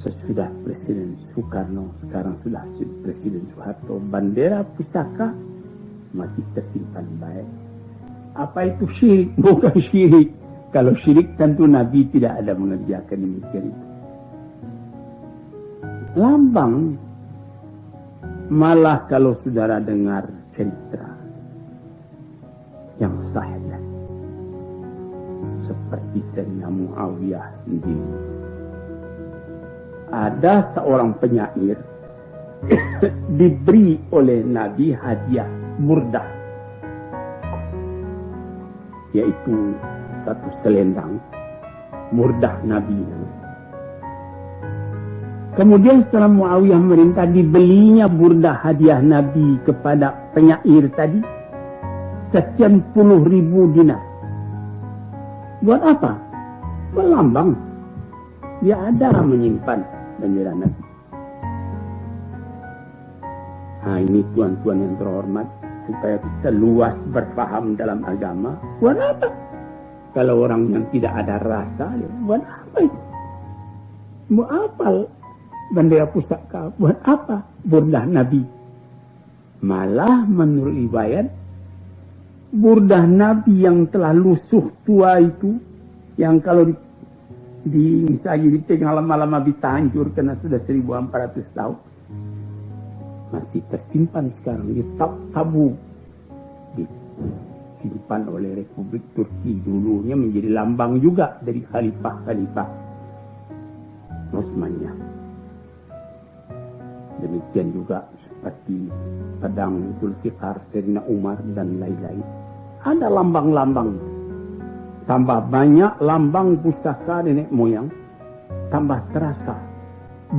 Sesudah Presiden Soekarno, sekarang sudah Presiden Soeharto, bendera pusaka masih tersimpan baik. Apa itu syirik? Bukan syirik. Kalau syirik tentu Nabi tidak ada mengerjakan demikian itu. Lambang, malah kalau saudara dengar cerita yang sahih seperti Sayyidina Muawiyah sendiri, ada seorang penyair diberi oleh Nabi hadiah burdah, yaitu satu selendang burdah Nabi. Kemudian setelah Muawiyah merintah, dibelinya burdah hadiah Nabi kepada penyair tadi sekian puluh ribu dinar. Buat apa? Buat lambang. Dia ada menyimpan bendera Nabi. Nah, ini tuan-tuan yang terhormat, supaya kita luas berfaham dalam agama. Buat apa? Kalau orang yang tidak ada rasa, buat apa itu? Buat apa bendera pusaka? Buat apa burdah Nabi? Malah menurut riwayat, burdah Nabi yang telah lusuh tua itu, yang kalau misalnya dipegang lama-lama bisa hancur karena sudah 1400 tahun, masih tersimpan sekarang di tabu, disimpan oleh Republik Turki. Dulunya menjadi lambang juga dari khalifah-khalifah Utsmaniyah. Demikian juga seperti pedang Zulfikar, Sayyidina Umar dan lain-lain. Ada lambang-lambang. Tambah banyak lambang pusaka nenek moyang, tambah terasa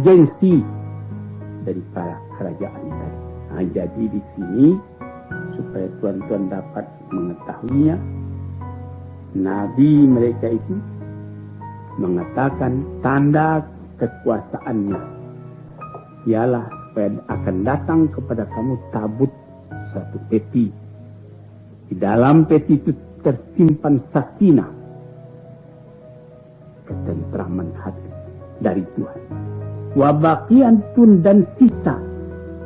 gengsi dari para kerajaan tadi. Nah, jadi di sini supaya tuan-tuan dapat mengetahuinya, Nabi mereka itu mengatakan tanda kekuasaannya ialah supaya akan datang kepada kamu tabut satu peti. Di dalam peti itu tersimpan sakinah, ketentraman hati dari Tuhan. Wabaqiantun, dan sisa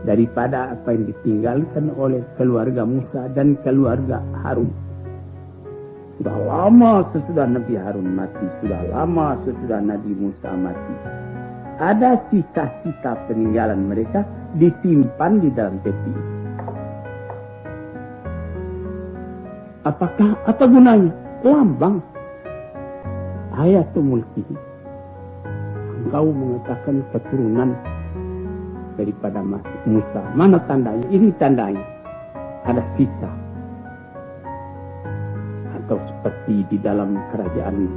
daripada apa yang ditinggalkan oleh keluarga Musa dan keluarga Harun. Sudah lama sesudah Nabi Harun mati, sudah lama sesudah Nabi Musa mati, ada sisa-sisa peninggalan mereka disimpan di dalam peti. Apa gunanya? Lambang. Ayatul mulki. Engkau mengatakan keturunan daripada Musa. Mana tandanya? Ini tandanya. Ada sisa. Atau seperti di dalam kerajaan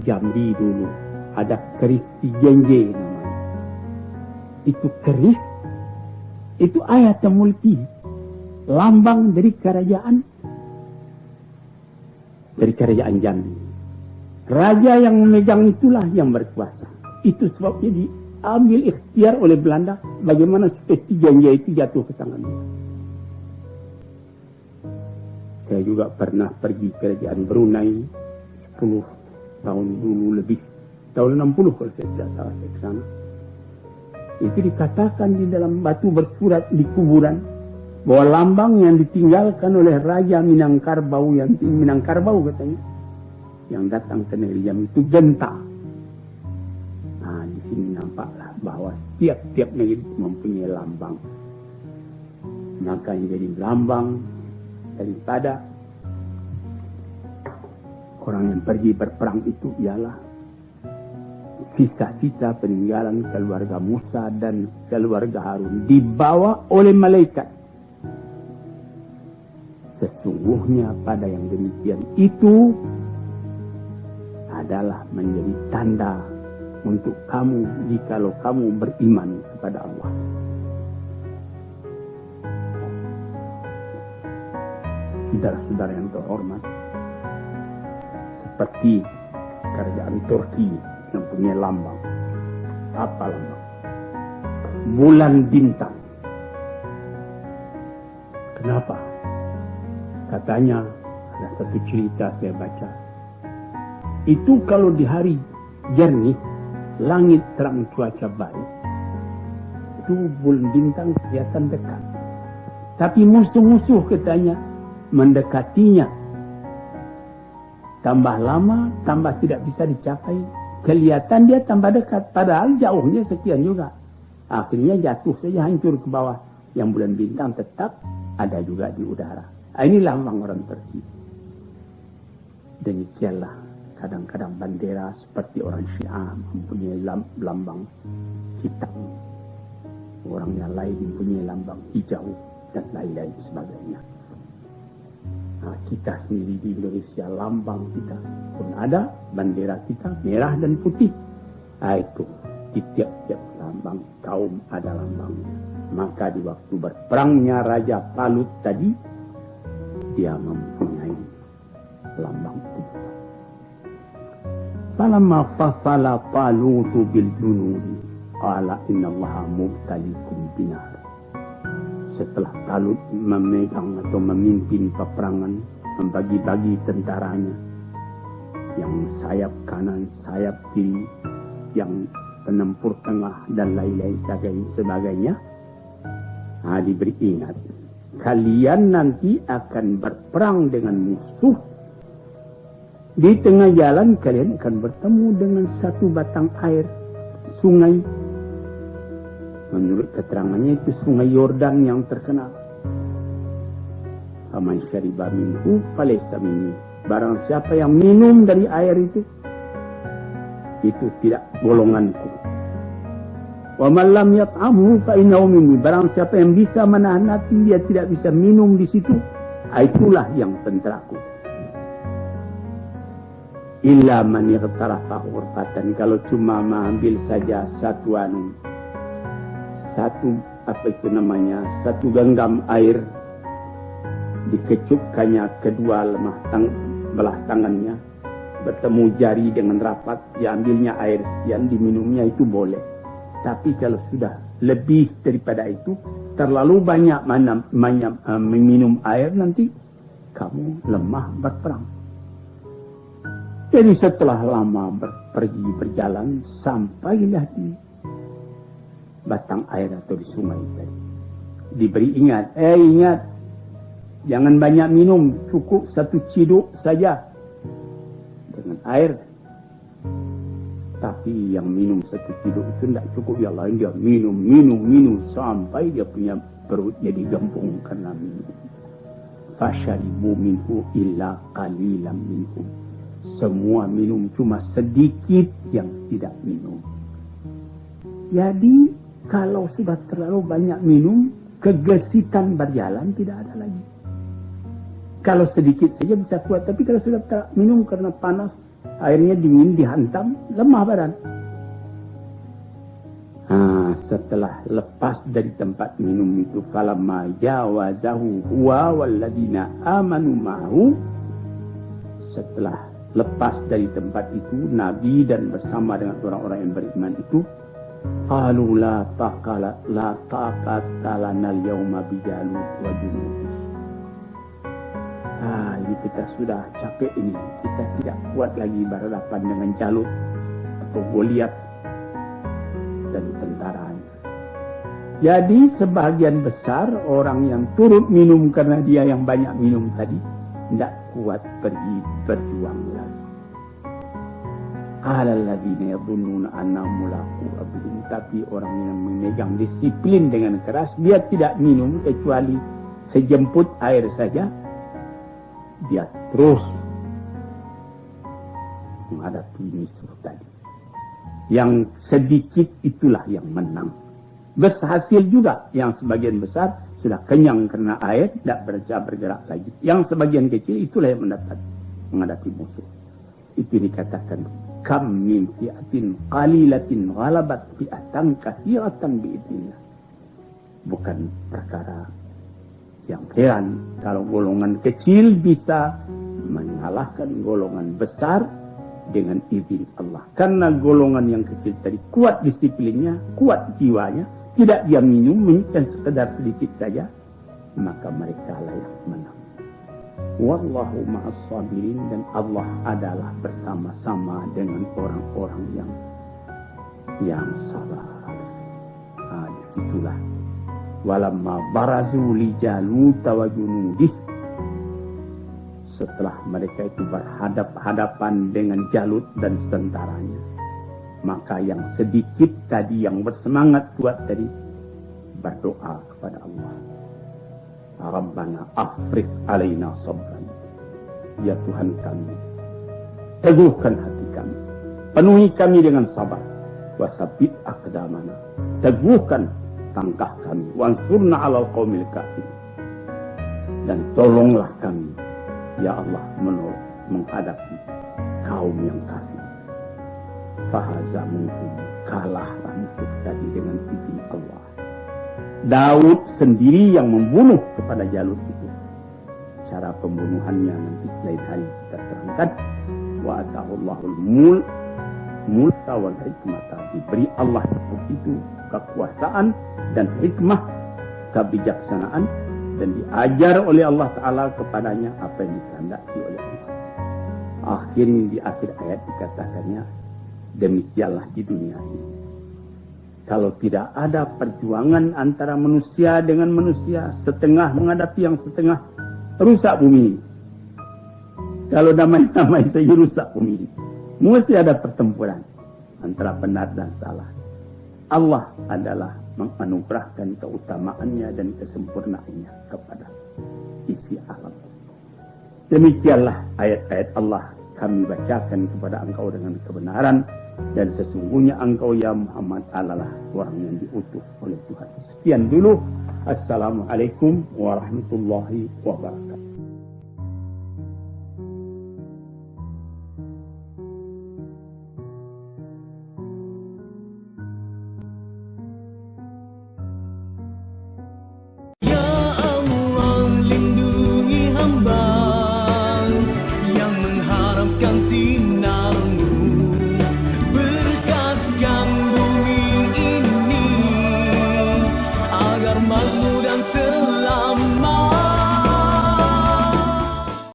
Jambi dulu, ada keris si Genje namanya. Itu keris, itu ayatul mulki. Lambang dari kerajaan Jambi. Raja yang memegang itulah yang berkuasa. Itu sebabnya diambil ikhtiar oleh Belanda bagaimana spesi Genje itu jatuh ke tangan dia. Saya juga pernah pergi ke kerajaan Brunei 10 tahun dulu lebih. Tahun 60 kalau saya tidak salah saya ke sana. Itu dikatakan di dalam batu bersurat di kuburan bahwa lambang yang ditinggalkan oleh Raja Minangkabau, yang Minangkabau katanya, yang datang ke negeri Jambi itu genta. Nah, di sini nampaklah bahwa tiap-tiap negeri mempunyai lambang. Maka yang jadi lambang daripada Orang yang pergi berperang itu ialah sisa-sisa peninggalan keluarga Musa dan keluarga Harun dibawa oleh malaikat. Sesungguhnya pada yang demikian itu adalah menjadi tanda untuk kamu jikalau kamu beriman kepada Allah. Saudara-saudara yang terhormat, seperti kerajaan Turki yang punya lambang. Apa lambang? Bulan bintang. Kenapa? Katanya ada satu cerita saya baca. Itu kalau di hari jernih, langit terang, cuaca baik, itu bulan bintang kelihatan dekat. Tapi musuh-musuh katanya mendekatinya. Tambah lama, tambah tidak bisa dicapai. Kelihatan dia tambah dekat. Padahal jauhnya sekian juga. Akhirnya jatuh saja, hancur ke bawah. Yang bulan bintang tetap ada juga di udara. Ini lambang orang Turki. Demikianlah kadang-kadang bendera seperti orang Syiah mempunyai lambang hitam. Orang yang lain mempunyai lambang hijau dan lain-lain sebagainya. Nah, kita sendiri di Indonesia, lambang kita pun ada, bendera kita merah dan putih. Nah, itu di tiap-tiap lambang kaum ada lambangnya. Maka di waktu berperangnya Raja Talut tadi, dia mempunyai lambang itu. Falamma fasala Talutu bil junudi qala innallaha mubtalikum binar. Setelah Talut memegang atau memimpin peperangan, membagi-bagi tentaranya, yang sayap kanan, sayap kiri, yang penempur tengah dan lain-lain sebagainya, diberi ingat, kalian nanti akan berperang dengan musuh. Di tengah jalan kalian akan bertemu dengan satu batang air, sungai. Menurut keterangannya itu sungai Yordan yang terkenal. Faman syariba minhu falaysa minni. Barang siapa yang minum dari air itu tidak golonganku. Wa man lam yat'amhu fa innahu minni. Barang siapa yang bisa menahan hati, dia tidak bisa minum di situ, itulah yang tenteraku. Illa man ightarafa ghurfatan. Kalau cuma mengambil saja satu genggam air, dikecupkannya kedua belah tangannya, bertemu jari dengan rapat, diambilnya air sekian, diminumnya, itu boleh. Tapi kalau sudah lebih daripada itu, terlalu banyak meminum air, nanti kamu lemah berperang. Jadi setelah lama pergi berjalan, sampailah di batang air atau di sungai tadi. Diberi ingat, ingat, jangan banyak minum, cukup satu ciduk saja dengan air. Tapi yang minum satu ciduk itu tidak cukup, yang lain dia minum sampai dia punya perut jadi gembung karena minum. Fasharibu minhu illa qalilan minhum. Semua minum, cuma sedikit yang tidak minum. Jadi kalau sudah terlalu banyak minum, kegesitan berjalan tidak ada lagi. Kalau sedikit saja bisa kuat, tapi kalau sudah tak minum karena panas, airnya dingin, dihantam, lemah badan. Setelah lepas dari tempat minum itu, falamma jawazahu huwa walladina amanu ma'hu. Setelah lepas dari tempat itu, Nabi dan bersama dengan orang-orang yang beriman itu, qalu la taqata lana al-yawma bijalut wa junud. Ini kita sudah capek ini. Kita tidak kuat lagi berhadapan dengan Jalut atau Goliat dan tentaranya. Jadi sebahagian besar orang yang turut minum karena dia yang banyak minum tadi tidak kuat pergi berjuang lagi. Alladzina yadhunnuna annahum mulaqu rabbihim. Tapi orang yang memegang disiplin dengan keras, dia tidak minum kecuali sejemput air saja, dia terus menghadapi musuh tadi. Yang sedikit itulah yang menang. Berhasil juga yang sebagian besar sudah kenyang karena air, tidak bergerak lagi. Yang sebagian kecil itulah yang menghadapi musuh. Itu dikatakan kam min fi'atin qalilatin ghalabat fi'atan katsiratan bi'idznillah. Bukan perkara yang heran kalau golongan kecil bisa mengalahkan golongan besar dengan izin Allah. Karena golongan yang kecil tadi kuat disiplinnya, kuat jiwanya, tidak dia minum dan sekedar sedikit saja, maka mereka layak menang. Wallahu ma'as sabirin, dan Allah adalah bersama-sama dengan orang-orang yang sabar. Disitulah walamma barazu li Jalut wa junudih, setelah mereka itu berhadap-hadapan dengan Jalut dan tentaranya, maka yang sedikit tadi yang bersemangat kuat tadi berdoa kepada Allah, Rabbana afriq alaina sabran, ya Tuhan kami, teguhkan hati kami, penuhi kami dengan sabar, wasabbit aqdamana, teguhkan langkah kami, wansurna alal qaumil kafirin, dan tolonglah kami ya Allah menghadapi kaum yang kafir. Fahazamuhum, kalahlah musuh tadi dengan izin Allah. Daud sendiri yang membunuh kepada Jalut itu. Cara pembunuhannya nanti lain hari kita terangkan. Wa ata'ullahul mulka wal hikmata, diberi Allah itu kekuasaan dan hikmah, kebijaksanaan, dan diajar oleh Allah Ta'ala kepadanya apa yang dikehendaki oleh Allah. Akhirnya di akhir ayat dikatakannya, demikianlah di dunia ini. Kalau tidak ada perjuangan antara manusia dengan manusia, setengah menghadapi yang setengah, rusak bumi ini. Kalau damai-damai saja rusak bumi ini. Mesti ada pertempuran antara benar dan salah. Allah adalah menganugerahkan keutamaannya dan kesempurnaannya kepada isi alam. Demikianlah ayat-ayat Allah kami bacakan kepada engkau dengan kebenaran, dan sesungguhnya engkau ya Muhammad adalah orang yang diutus oleh Tuhan. Sekian dulu. Assalamualaikum warahmatullahi wabarakatuh. Sinar-Mu, berkatkan bumi ini agar makmur dan